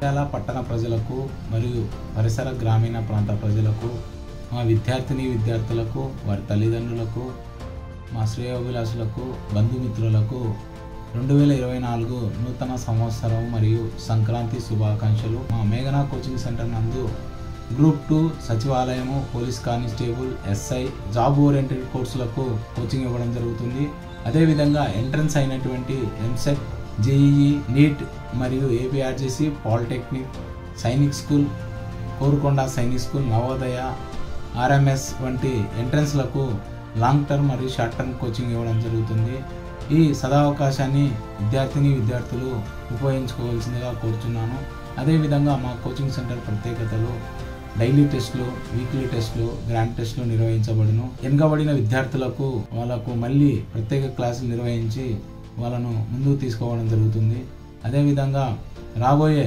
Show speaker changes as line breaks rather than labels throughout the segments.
నంద్యాల పట్టణ ప్రజలకు మరియు పరిసర గ్రామీణ ప్రాంత ప్రజలకు, మా విద్యార్థులకు, వారి తల్లిదండ్రులకు, మా శ్రేయోభిలాషులకు, బంధుమిత్రులకు 2024 నూతన సంవత్సరం మరియు సంక్రాంతి శుభాకాంక్షలు. మా మేఘనా కోచింగ్ సెంటర్ నందు గ్రూప్ 2 సచివాలయము, police constable, SI, job oriented కోర్సులకు కోచింగ్ ఇవ్వడం జరుగుతుంది. అదేవిధంగా ఎంట్రన్స్ అయినటువంటి ఎంసెట్, జేఈఈ, నీట్ మరియు APRJC, polytechnic, Sainik school, Korukonda Sainik school, Navodaya, RMS వంటి ఎంట్రన్స్లకు లాంగ్ టర్మ్ మరియు షార్ట్ టర్మ్ కోచింగ్ ఇవ్వడం జరుగుతుంది. ఈ సదావకాశాన్ని విద్యార్థులు ఉపయోగించుకోవాల్సిందిగా కోరుచున్నాను. అదేవిధంగా మా కోచింగ్ సెంటర్ ప్రత్యేకతలు డైలీ టెస్టులు, వీక్లీ టెస్టులు, గ్రాండ్ టెస్టులు నిర్వహించబడును. వెనుకబడిన విద్యార్థులకు వాళ్ళకు మళ్ళీ ప్రత్యేక క్లాసులు నిర్వహించి వాళ్ళను ముందుకు తీసుకోవడం జరుగుతుంది. అదేవిధంగా రాబోయే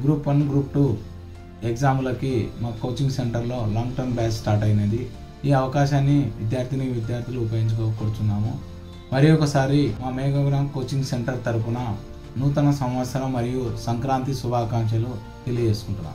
గ్రూప్ 1, గ్రూప్ 2 ఎగ్జాములకి మా కోచింగ్ సెంటర్లో లాంగ్ టర్మ్ బ్యాచ్ స్టార్ట్ అయినది. ఈ అవకాశాన్ని విద్యార్థులు ఉపయోగించుకోకూర్చున్నాము. మరి ఒకసారి మా మేఘనా కోచింగ్ సెంటర్ తరపున నూతన సంవత్సరం మరియు సంక్రాంతి శుభాకాంక్షలు తెలియజేసుకుంటున్నాను.